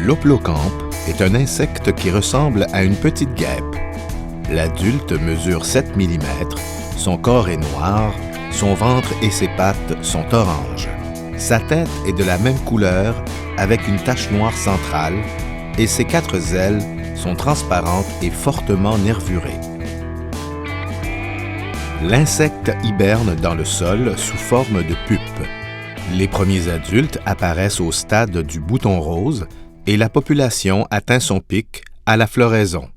L'hoplocampe est un insecte qui ressemble à une petite guêpe. L'adulte mesure 7 mm, son corps est noir, son ventre et ses pattes sont oranges. Sa tête est de la même couleur avec une tache noire centrale et ses 4 ailes sont transparentes et fortement nervurées. L'insecte hiberne dans le sol sous forme de pupe. Les premiers adultes apparaissent au stade du bouton rose et la population atteint son pic à la floraison.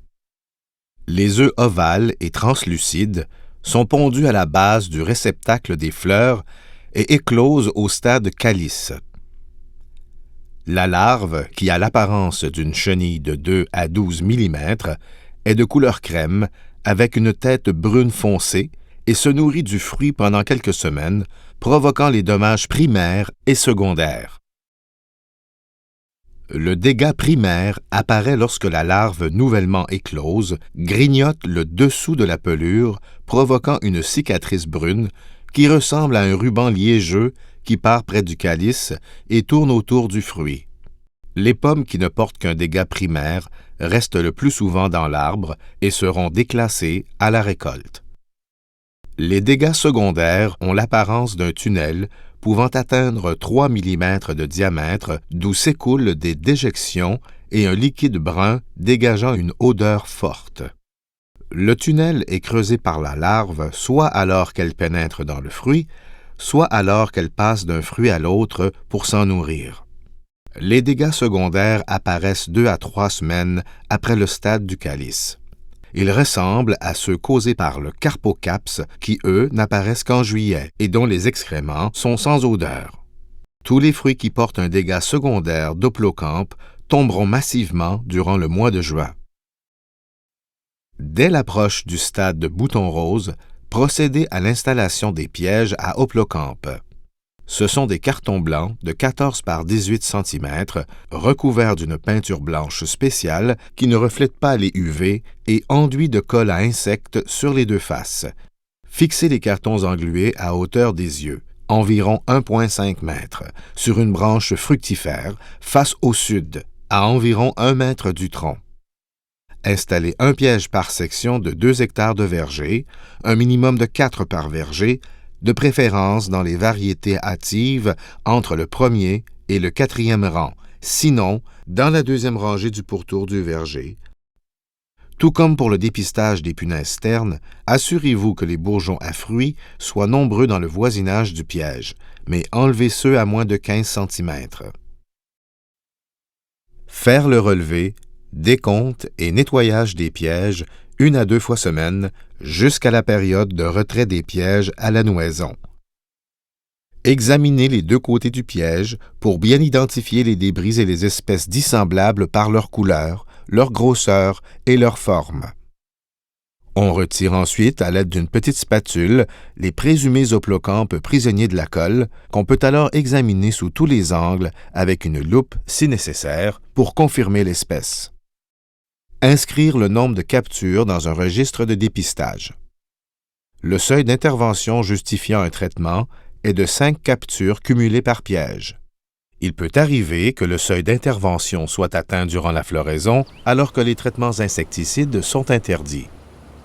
Les œufs ovales et translucides sont pondus à la base du réceptacle des fleurs et éclosent au stade calice. La larve, qui a l'apparence d'une chenille de 2 à 12 mm, est de couleur crème avec une tête brune foncée et se nourrit du fruit pendant quelques semaines, provoquant les dommages primaires et secondaires. Le dégât primaire apparaît lorsque la larve nouvellement éclose grignote le dessous de la pelure, provoquant une cicatrice brune qui ressemble à un ruban liégeux qui part près du calice et tourne autour du fruit. Les pommes qui ne portent qu'un dégât primaire restent le plus souvent dans l'arbre et seront déclassées à la récolte. Les dégâts secondaires ont l'apparence d'un tunnel pouvant atteindre 3 mm de diamètre, d'où s'écoulent des déjections et un liquide brun dégageant une odeur forte. Le tunnel est creusé par la larve soit alors qu'elle pénètre dans le fruit, soit alors qu'elle passe d'un fruit à l'autre pour s'en nourrir. Les dégâts secondaires apparaissent 2 à 3 semaines après le stade du calice. Ils ressemblent à ceux causés par le carpocaps qui, eux, n'apparaissent qu'en juillet et dont les excréments sont sans odeur. Tous les fruits qui portent un dégât secondaire d'hoplocampe tomberont massivement durant le mois de juin. Dès l'approche du stade de bouton rose, procédez à l'installation des pièges à hoplocampe. Ce sont des cartons blancs de 14 par 18 cm recouverts d'une peinture blanche spéciale qui ne reflète pas les UV et enduits de colle à insectes sur les 2 faces. Fixez les cartons englués à hauteur des yeux, environ 1,5 m, sur une branche fructifère, face au sud, à environ 1 mètre du tronc. Installez un piège par section de 2 hectares de verger, un minimum de 4 par verger, de préférence dans les variétés hâtives entre le 1er et le 4e rang, sinon dans la 2e rangée du pourtour du verger. Tout comme pour le dépistage des punaises ternes, assurez-vous que les bourgeons à fruits soient nombreux dans le voisinage du piège, mais enlevez ceux à moins de 15 cm. Faire le relevé, décompte et nettoyage des pièges 1 à 2 fois semaine jusqu'à la période de retrait des pièges à la nouaison. Examinez les 2 côtés du piège pour bien identifier les débris et les espèces dissemblables par leur couleur, leur grosseur et leur forme. On retire ensuite, à l'aide d'une petite spatule, les présumés hoplocampes prisonniers de la colle, qu'on peut alors examiner sous tous les angles avec une loupe si nécessaire pour confirmer l'espèce. Inscrire le nombre de captures dans un registre de dépistage. Le seuil d'intervention justifiant un traitement est de 5 captures cumulées par piège. Il peut arriver que le seuil d'intervention soit atteint durant la floraison alors que les traitements insecticides sont interdits.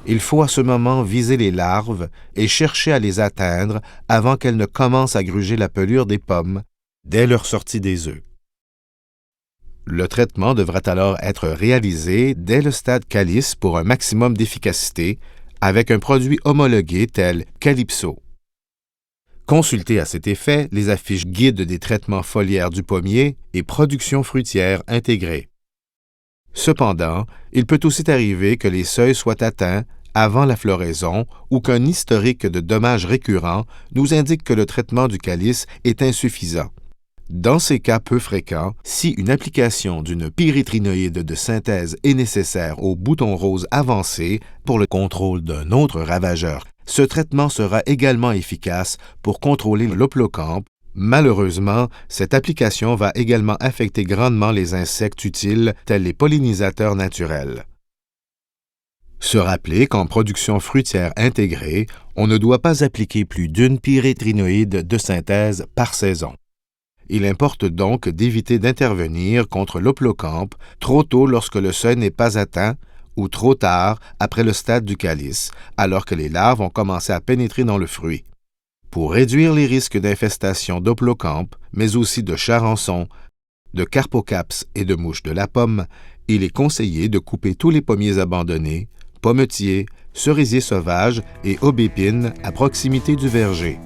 Il faut à ce moment viser les larves et chercher à les atteindre avant qu'elles ne commencent à gruger la pelure des pommes dès leur sortie des œufs. Le traitement devra alors être réalisé dès le stade calice pour un maximum d'efficacité avec un produit homologué tel Calypso. Consultez à cet effet les affiches guides des traitements foliaires du pommier et production fruitière intégrée. Cependant, il peut aussi arriver que les seuils soient atteints avant la floraison ou qu'un historique de dommages récurrents nous indique que le traitement du calice est insuffisant. Dans ces cas peu fréquents, si une application d'une pyrétrinoïde de synthèse est nécessaire au bouton rose avancé pour le contrôle d'un autre ravageur, ce traitement sera également efficace pour contrôler l'hoplocampe. Malheureusement, cette application va également affecter grandement les insectes utiles tels les pollinisateurs naturels. Se rappeler qu'en production fruitière intégrée, on ne doit pas appliquer plus d'une pyrétrinoïde de synthèse par saison. Il importe donc d'éviter d'intervenir contre l'hoplocampe trop tôt lorsque le seuil n'est pas atteint ou trop tard après le stade du calice, alors que les larves ont commencé à pénétrer dans le fruit. Pour réduire les risques d'infestation d'hoplocampe, mais aussi de charançon, de carpocaps et de mouches de la pomme, il est conseillé de couper tous les pommiers abandonnés, pommetiers, cerisiers sauvages et aubépines à proximité du verger.